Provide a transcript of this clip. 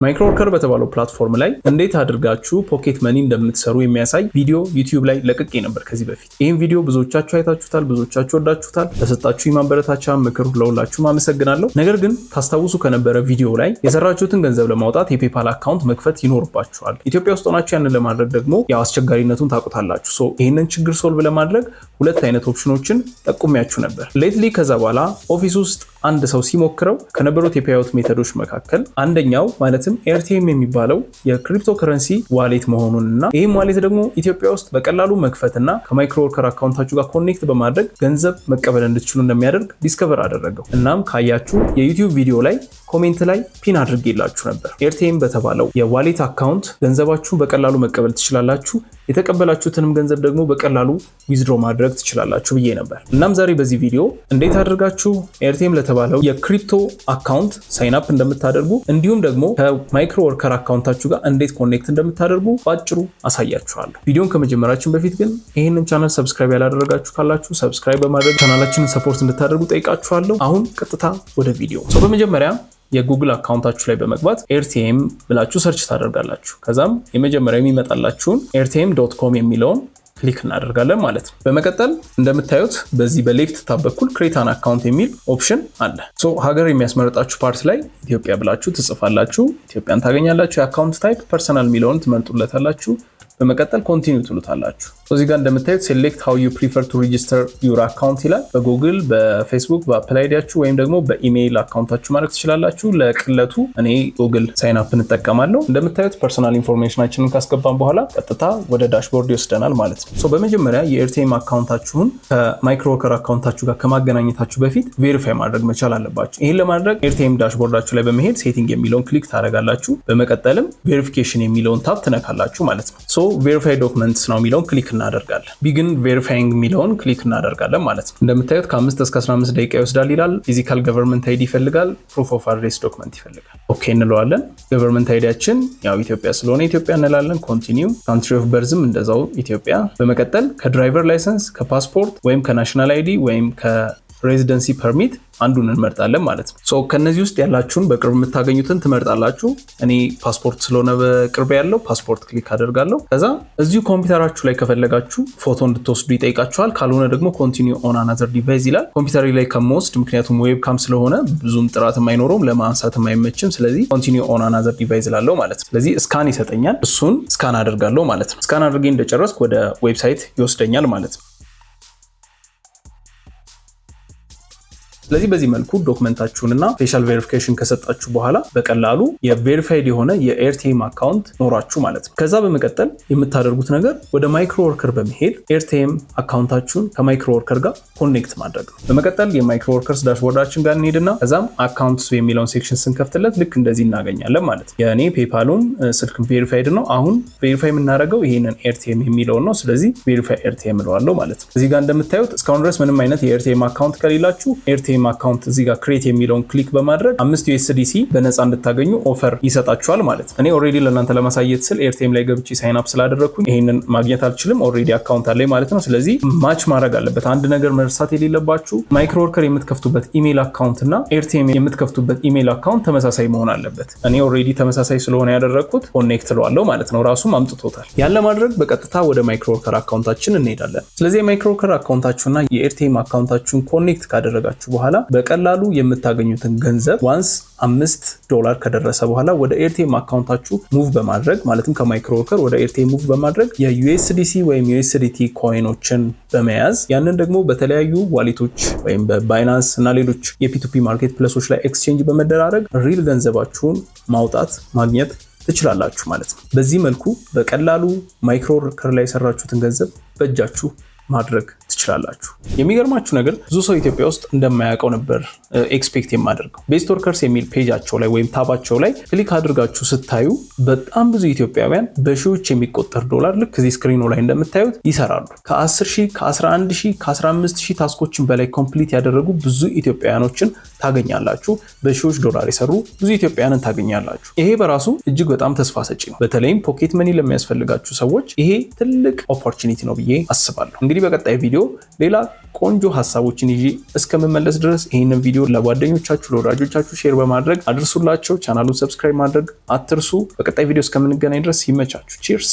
ማይክሮወርከር በተባለው ፕላትፎርም ላይ እንዴት አድርጋችሁ ፖኬት መኒ እንደምትሰሩ የሚያሳይ ቪዲዮ ዩቲዩብ ላይ ለቅቄ ነበር ከዚህ በፊት። ይህን ቪዲዮ ብዙዎቻችሁ አይታችሁታል፣ ብዙዎቻችሁ ወዳችሁታል። ለሰጣችሁ ማበረታቻ ምክር ለሁላችሁም አመሰግናለሁ። ነገር ግን ታስታውሱ ከነበረ ቪዲዮ ላይ የሰራችሁትን ገንዘብ ለማውጣት የፔፓል አካውንት መክፈት ይኖርባችኋል። ኢትዮጵያ ውስጥ ሆናችሁ ያንን ለማድረግ ደግሞ ያው አስቸጋሪነቱን ታውቁታላችሁ። ሶ ይህንን ችግር ሶልቭ ለማድረግ ሁለት አይነት ኦፕሽኖችን ጠቁሚያችሁ ነበር። ሌትሊ ከዛ በኋላ ኦፊስ ውስጥ አንድ ሰው ሲሞክረው ከነበሩት የፔአውት ሜተዶች መካከል አንደኛው ማለትም ኤርቲኤም የሚባለው የክሪፕቶ ከረንሲ ዋሌት መሆኑንና ይህም ዋሌት ደግሞ ኢትዮጵያ ውስጥ በቀላሉ መክፈትና ከማይክሮወርከር አካውንታችሁ ጋር ኮኔክት በማድረግ ገንዘብ መቀበል እንድትችሉ እንደሚያደርግ ዲስከቨር አደረገው። እናም ካያችሁ የዩቲዩብ ቪዲዮ ላይ ኮሜንት ላይ ፒን አድርጌላችሁ ነበር። ኤርቲኤም በተባለው የዋሌት አካውንት ገንዘባችሁን በቀላሉ መቀበል ትችላላችሁ፣ የተቀበላችሁትንም ገንዘብ ደግሞ በቀላሉ ዊዝድሮ ማድረግ ትችላላችሁ ብዬ ነበር። እናም ዛሬ በዚህ ቪዲዮ እንዴት አድርጋችሁ ኤርቲኤም ለተባለው የክሪፕቶ አካውንት ሳይን አፕ እንደምታደርጉ እንዲሁም ደግሞ ከማይክሮወርከር አካውንታችሁ ጋር እንዴት ኮኔክት እንደምታደርጉ ባጭሩ አሳያችኋለሁ። ቪዲዮን ከመጀመራችን በፊት ግን ይህንን ቻናል ሰብስክራይብ ያላደረጋችሁ ካላችሁ ሰብስክራይብ በማድረግ ቻናላችንን ሰፖርት እንድታደርጉ ጠይቃችኋለሁ። አሁን ቀጥታ ወደ ቪዲዮ። በመጀመሪያ የጉግል አካውንታችሁ ላይ በመግባት ኤርቲኤም ብላችሁ ሰርች ታደርጋላችሁ። ከዛም የመጀመሪያ የሚመጣላችሁን airtm.com የሚለውን ክሊክ እናደርጋለን ማለት ነው። በመቀጠል እንደምታዩት በዚህ በሌፍት ታብ በኩል ክሬት አን አካውንት የሚል ኦፕሽን አለ። ሀገር የሚያስመርጣችሁ ፓርት ላይ ኢትዮጵያ ብላችሁ ትጽፋላችሁ። ኢትዮጵያን ታገኛላችሁ። የአካውንት ታይፕ ፐርሰናል የሚለውን ትመርጡለታላችሁ። በመቀጠል ኮንቲኒው ትሉታላችሁ። እዚህ ጋር እንደምታዩት ሴሌክት ሃው ዩ ፕሪፈር ቱ ሬጂስተር ዩር አካውንት ይላል። በጉግል፣ በፌስቡክ፣ በአፕል አይዲያችሁ ወይም ደግሞ በኢሜይል አካውንታችሁ ማድረግ ትችላላችሁ። ለቅለቱ እኔ ጉግል ሳይን አፕ እንጠቀማለሁ። እንደምታዩት ፐርሰናል ኢንፎርሜሽናችንን ካስገባን በኋላ ቀጥታ ወደ ዳሽቦርድ ይወስደናል ማለት ነው። በመጀመሪያ የኤርቲኤም አካውንታችሁን ከማይክሮወርከር አካውንታችሁ ጋር ከማገናኘታችሁ በፊት ቬሪፋይ ማድረግ መቻል አለባችሁ። ይህን ለማድረግ ኤርቲኤም ዳሽቦርዳችሁ ላይ በመሄድ ሴቲንግ የሚለውን ክሊክ ታደርጋላችሁ። በመቀጠልም ቬሪፊኬሽን የሚለውን ታብ ትነካላችሁ ማለት ነው። ቬሪፋይ ዶክመንትስ ነው የሚለውን ክሊክ እናደርጋለን። ቢግን ቬሪፋይንግ የሚለውን ክሊክ እናደርጋለን ማለት ነው። እንደምታዩት ከ5 እስከ 15 ደቂቃ ይወስዳል ይላል። ፊዚካል ገቨርንመንት አይዲ ይፈልጋል። ፕሩፍ ኦፍ አድሬስ ዶክመንት ይፈልጋል። ኦኬ እንለዋለን። ገቨርንመንት አይዲያችን ያው ኢትዮጵያ ስለሆነ ኢትዮጵያ እንላለን። ኮንቲኒው። ካንትሪ ኦፍ በርዝም እንደዛው ኢትዮጵያ። በመቀጠል ከድራይቨር ላይሰንስ፣ ከፓስፖርት ወይም ከናሽናል አይዲ ወይም ከሬዚደንሲ ፐርሚት አንዱን እንመርጣለን ማለት ነው። ከነዚህ ውስጥ ያላችሁን በቅርብ የምታገኙትን ትመርጣላችሁ። እኔ ፓስፖርት ስለሆነ በቅርብ ያለው ፓስፖርት ክሊክ አደርጋለሁ። ከዛ እዚሁ ኮምፒውተራችሁ ላይ ከፈለጋችሁ ፎቶ እንድትወስዱ ይጠይቃችኋል። ካልሆነ ደግሞ ኮንቲኒው ኦን አናዘር ዲቫይስ ይላል። ኮምፒውተር ላይ ከምወስድ ምክንያቱም ዌብካም ስለሆነ ብዙም ጥራት አይኖረውም፣ ለማንሳትም አይመችም። ስለዚህ ኮንቲኒው ኦን አናዘር ዲቫይስ ላለው ማለት ነው። ስለዚህ ስካን ይሰጠኛል። እሱን ስካን አደርጋለሁ ማለት ነው። ስካን አድርጌ እንደጨረስኩ ወደ ዌብሳይት ይወስደኛል ማለት ነው። ስለዚህ በዚህ መልኩ ዶክመንታችሁንና ፌሻል ቬሪፊኬሽን ከሰጣችሁ በኋላ በቀላሉ የቬሪፋይድ የሆነ የኤርቲኤም አካውንት ኖራችሁ ማለት ነው። ከዛ በመቀጠል የምታደርጉት ነገር ወደ ማይክሮወርከር በመሄድ ኤርቲኤም አካውንታችሁን ከማይክሮወርከር ጋር ኮኔክት ማድረግ ነው። በመቀጠል የማይክሮወርከርስ ዳሽቦርዳችን ጋር እንሄድና ከዛም አካውንትስ የሚለውን ሴክሽን ስንከፍትለት ልክ እንደዚህ እናገኛለን ማለት ነው። የእኔ ፔፓሉን ስልክ ቬሪፋይድ ነው። አሁን ቬሪፋይ የምናደርገው ይሄንን ኤርቲኤም የሚለውን ነው። ስለዚህ ቬሪፋይ ኤርቲኤም እለዋለሁ ማለት ነው። እዚህ ጋር እንደምታዩት እስካሁን ድረስ ምንም አይነት የኤርቲኤም አካውንት ከሌላችሁ ኤርቲኤም አካውንት እዚህ ጋር ክሬት የሚለውን ክሊክ በማድረግ 5 USDC በነፃ እንድታገኙ ኦፈር ይሰጣችኋል ማለት ነው። እኔ ኦሬዲ ለእናንተ ለማሳየት ስል ኤርቲኤም ላይ ገብቼ ሳይን አፕ ስላደረግኩኝ ይሄንን ማግኘት አልችልም። ኦሬዲ አካውንት አለኝ ማለት ነው። ስለዚህ ማች ማድረግ አለበት። አንድ ነገር መርሳት የሌለባችሁ ማይክሮወርከር የምትከፍቱበት ኢሜይል አካውንት እና ኤርቲኤም የምትከፍቱበት ኢሜይል አካውንት ተመሳሳይ መሆን አለበት። እኔ ኦሬዲ ተመሳሳይ ስለሆነ ያደረግኩት ኮኔክት ለዋለው ማለት ነው። ራሱም አምጥቶታል። ያን ለማድረግ በቀጥታ ወደ ማይክሮወርከር አካውንታችን እንሄዳለን። ስለዚህ የማይክሮወርከር አካውንታችሁና የኤርቲኤም አካውንታችሁን ኮኔክት ካደረጋችሁ በኋላ በቀላሉ የምታገኙትን ገንዘብ ዋንስ $5 ከደረሰ በኋላ ወደ ኤርቲኤም አካውንታችሁ ሙቭ በማድረግ ማለትም ከማይክሮወርከር ወደ ኤርቲኤም ሙቭ በማድረግ የዩኤስዲሲ ወይም ዩኤስዲቲ ኮይኖችን በመያዝ ያንን ደግሞ በተለያዩ ዋሌቶች ወይም በባይናንስ እና ሌሎች የፒቱፒ ማርኬት ፕለሶች ላይ ኤክስቼንጅ በመደራረግ ሪል ገንዘባችሁን ማውጣት ማግኘት ትችላላችሁ ማለት ነው። በዚህ መልኩ በቀላሉ ማይክሮወርከር ላይ የሰራችሁትን ገንዘብ በእጃችሁ ማድረግ ትችላላችሁ። የሚገርማችሁ ነገር ብዙ ሰው ኢትዮጵያ ውስጥ እንደማያውቀው ነበር ኤክስፔክት የማደርገው። ቤስቶርከርስ የሚል ፔጃቸው ላይ ወይም ታባቸው ላይ ክሊክ አድርጋችሁ ስታዩ በጣም ብዙ ኢትዮጵያውያን በሺዎች የሚቆጠር ዶላር ልክ እዚህ ስክሪኑ ላይ እንደምታዩት ይሰራሉ። ከ10,000 ከ11,000 ከ15,000 ታስኮችን በላይ ኮምፕሊት ያደረጉ ብዙ ኢትዮጵያውያኖችን ታገኛላችሁ። በሺዎች ዶላር የሰሩ ብዙ ኢትዮጵያውያንን ታገኛላችሁ። ይሄ በራሱ እጅግ በጣም ተስፋ ሰጪ ነው። በተለይም ፖኬት መኒ ለሚያስፈልጋችሁ ሰዎች ይሄ ትልቅ ኦፖርቹኒቲ ነው ብዬ አስባለሁ። እንግዲህ በቀጣይ ቪዲዮ ቪዲዮ ሌላ ቆንጆ ሀሳቦችን ይዤ እስከምመለስ ድረስ ይህንን ቪዲዮ ለጓደኞቻችሁ ለወዳጆቻችሁ ሼር በማድረግ አድርሱላቸው። ቻናሉን ሰብስክራይብ ማድረግ አትርሱ። በቀጣይ ቪዲዮ እስከምንገናኝ ድረስ ይመቻችሁ። ቺርስ